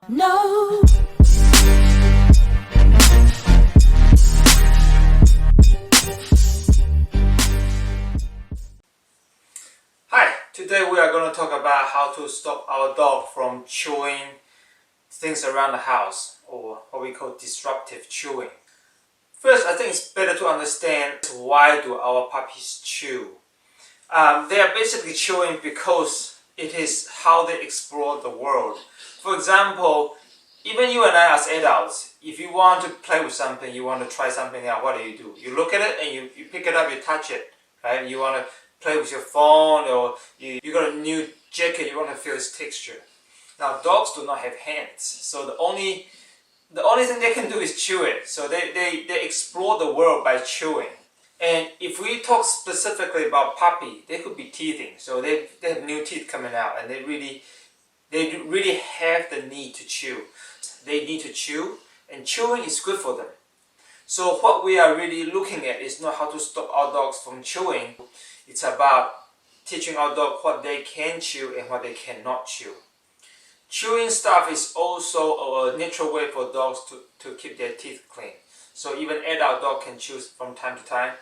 No. Hi, today we are going to talk about how to stop our dog from chewing things around the house, or what we call disruptive chewing. First, I think it's better to understand why do our puppies chew. They are basically chewing because it is how they explore the world. For example, even you and I as adults, if you want to play with something, you want to try something out, what do? You look at it and you pick it up, you touch it, right? You want to play with your phone, or you got a new jacket, you want to feel its texture. Now dogs do not have hands, so the only thing they can do is chew it. So they explore the world by chewing. And if we talk specifically about puppy, they could be teething. So they have new teeth coming out, and they really have the need to chew. They need to chew, and chewing is good for them. So what we are really looking at is not how to stop our dogs from chewing. It's about teaching our dog what they can chew and what they cannot chew. Chewing stuff is also a natural way for dogs to keep their teeth clean. So even adult dog can chew from time to time.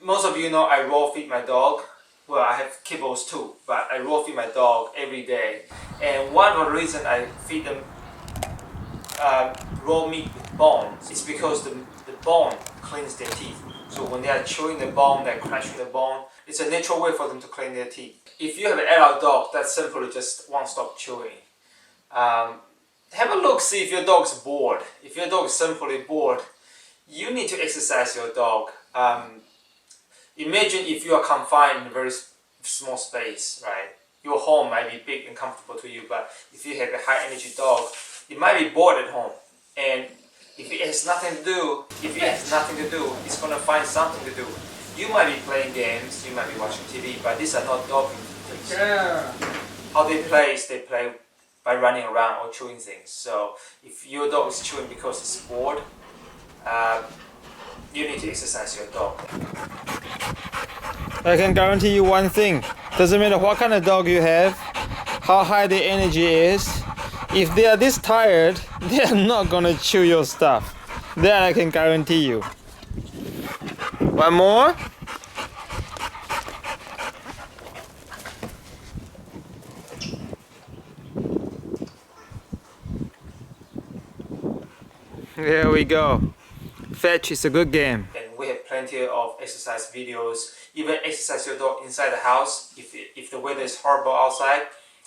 Most of you know I raw feed my dog. Well, I have kibbles too, but I raw feed my dog every day. And one of the reasons I feed them raw meat with bones is because the bone cleans their teeth. So when they are chewing the bone, they're crunching the bone, it's a natural way for them to clean their teeth. If you have an adult dog that simply just won't stop chewing, have a look, see if your dog is bored. If your dog is simply bored, you need to exercise your dog. Imagine if you are confined in a very small space, right? Your home might be big and comfortable to you, but if you have a high energy dog, it might be bored at home. And if it has nothing to do, it's going to find something to do. You might be playing games, you might be watching TV, but these are not dog things. Yeah. How they play is they play by running around or chewing things. So if your dog is chewing because it's bored, you need to exercise your dog. I can guarantee you one thing. Doesn't matter what kind of dog you have, how high the energy is, if they are this tired, they are not gonna chew your stuff. That I can guarantee you. One more. There we go. Fetch is a good game. And we have plenty of exercise videos. Even exercise your dog inside the house if the weather is horrible outside.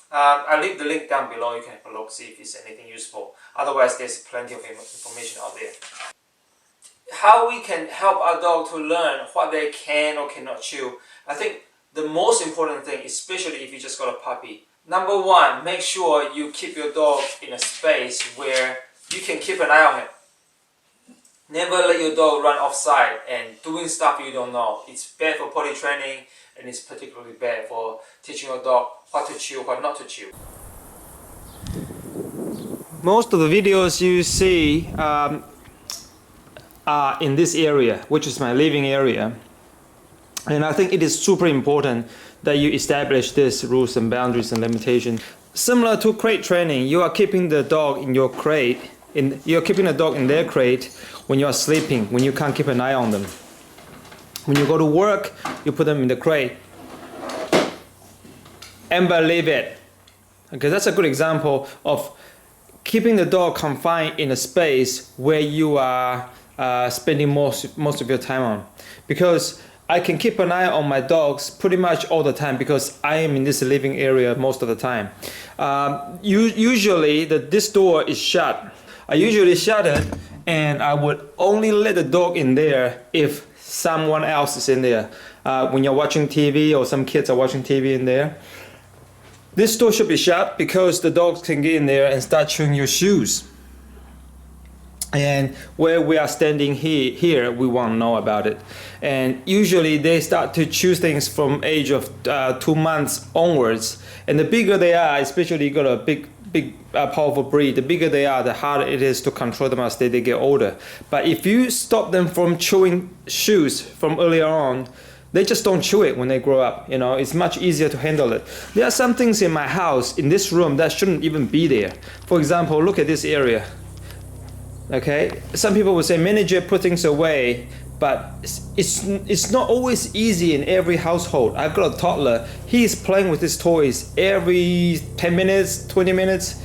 I'll leave the link down below. You can have a look, see if it's anything useful. Otherwise, there's plenty of information out there. How we can help our dog to learn what they can or cannot chew. I think the most important thing, especially if you just got a puppy. Number one, make sure you keep your dog in a space where you can keep an eye on it. Never let your dog run offside and doing stuff you don't know. It's bad for potty training, and it's particularly bad for teaching your dog what to chew, what not to chew. Most of the videos you see are in this area, which is my living area. And I think it is super important that you establish these rules and boundaries and limitations. Similar to crate training, you are keeping the dog in your crate, you're keeping the dog in their crate when you are sleeping, when you can't keep an eye on them. When you go to work, you put them in the crate. And believe it. Okay, that's a good example of keeping the dog confined in a space where you are spending most of your time on. Because I can keep an eye on my dogs pretty much all the time because I am in this living area most of the time. Usually this door is shut. I usually shut it, and I would only let the dog in there if someone else is in there. When you're watching TV or some kids are watching TV in there. This door should be shut because the dogs can get in there and start chewing your shoes. And where we are standing here, we won't know about it. And usually they start to chew things from age of 2 months onwards. And the bigger they are, especially you got a big powerful breed, the bigger they are, the harder it is to control them as they get older. But if you stop them from chewing shoes from earlier on, They just don't chew it when they grow up. You know, it's much easier to handle it. There are some things in my house, in this room, that shouldn't even be there. For example, look at this area. Okay, some people will say manager put things away, but it's not always easy in every household. I've got a toddler. He's playing with his toys every 10 minutes, 20 minutes.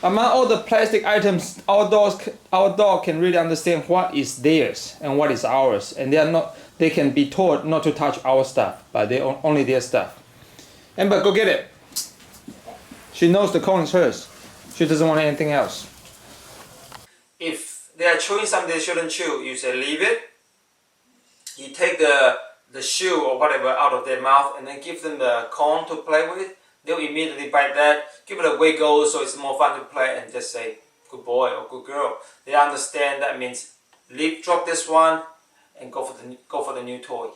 Among all the plastic items, our dog can really understand what is theirs and what is ours, and they can be taught not to touch our stuff, but only their stuff. Amber, go get it. She knows the cone is hers. She doesn't want anything else. If they are chewing something they shouldn't chew, you say leave it. You take the shoe or whatever out of their mouth and then give them the cone to play with. They'll immediately bite that, give it a wiggle so it's more fun to play, and just say good boy or good girl. They understand that means drop this one and go for the new toy.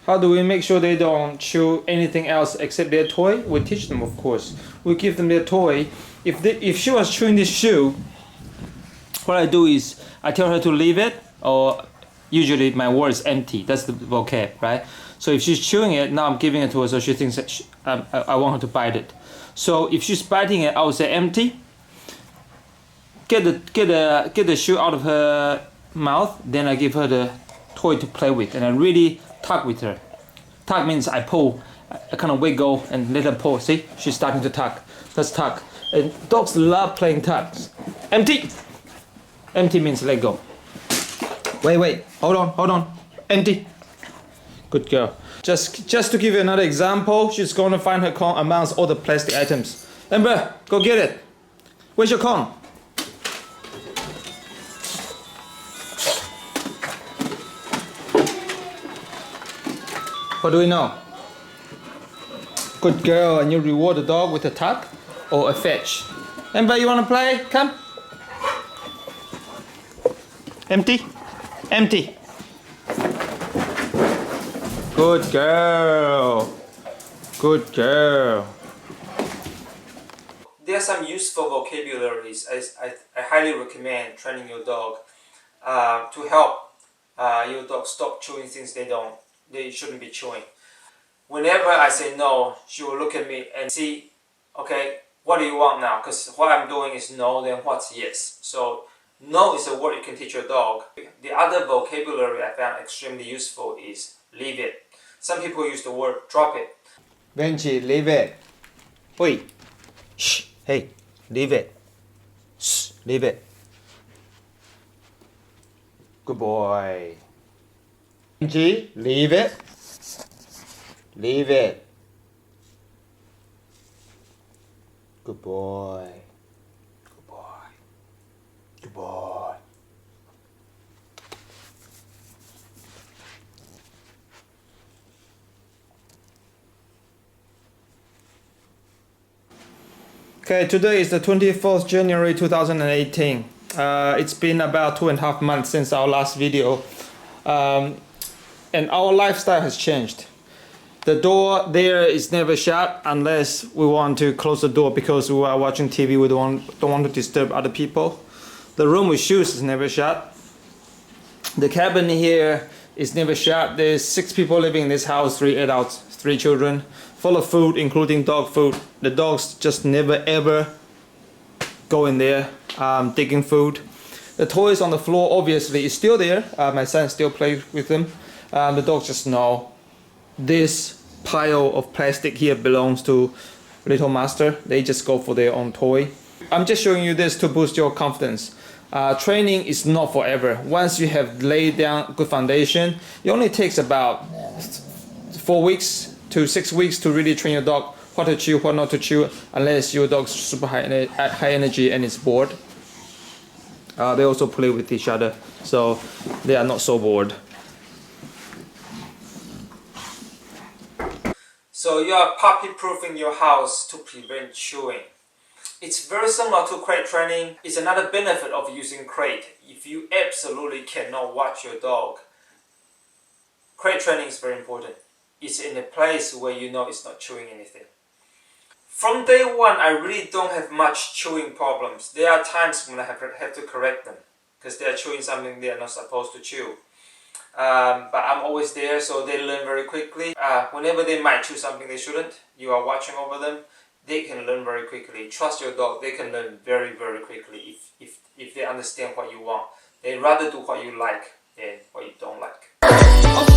How do we make sure they don't chew anything else except their toy? We teach them, of course. We give them their toy. If she was chewing this shoe, what I do is I tell her to leave it, or usually my word is empty. That's the vocab, right? So if she's chewing it, now I'm giving it to her, so she thinks that I want her to bite it. So if she's biting it, I would say empty. Get the shoe out of her mouth. Then I give her the toy to play with, and I really tug with her. Tug means I pull, I kind of wiggle and let her pull. See, she's starting to tug. Let's tug. And dogs love playing tugs. Empty. Empty means let go. Wait, hold on. Empty. Good girl. Just to give you another example, she's going to find her cone amongst all the plastic items. Amber, go get it. Where's your cone? What do we know? Good girl, and you reward the dog with a tug or a fetch. Amber, you want to play? Come. Empty? Empty. Good girl. Good girl. There are some useful vocabularies I highly recommend training your dog to help your dog stop chewing things they shouldn't be chewing. Whenever I say no, she will look at me and see, okay, what do you want now? Because what I'm doing is no, then what's yes? So no is a word you can teach your dog. The other vocabulary I found extremely useful is leave it. Some people use the word drop it. Benji, leave it. Oi. Shh. Hey, leave it. Shh, leave it. Good boy. Benji, leave it. Leave it. Good boy. Good boy. Good boy. Okay, today is the 24th January 2018. It's been about 2.5 months since our last video. And our lifestyle has changed. The door there is never shut unless we want to close the door because we are watching TV. We don't want to disturb other people. The room with shoes is never shut. The cabin here is never shut. There's 6 people living in this house, 3 adults, 3 children, full of food, including dog food. The dogs just never ever go in there digging food. The toys on the floor obviously is still there. My son still plays with them. The dogs just know this pile of plastic here belongs to Little Master. They just go for their own toy. I'm just showing you this to boost your confidence. Training is not forever. Once you have laid down a good foundation, it only takes about 4 weeks to 6 weeks to really train your dog what to chew, what not to chew, unless your dog's super high energy and is bored. They also play with each other, so they are not so bored. So you are puppy-proofing your house to prevent chewing. It's very similar to crate training. It's another benefit of using crate. If you absolutely cannot watch your dog, crate training is very important. It's in a place where you know it's not chewing anything. From day one, I really don't have much chewing problems. There are times when I have to correct them because they are chewing something they are not supposed to chew. but I'm always there, so they learn very quickly. Whenever they might choose something they shouldn't, you are watching over them, they can learn very quickly. Trust your dog, they can learn very quickly if they understand what you want. They rather do what you like than what you don't like.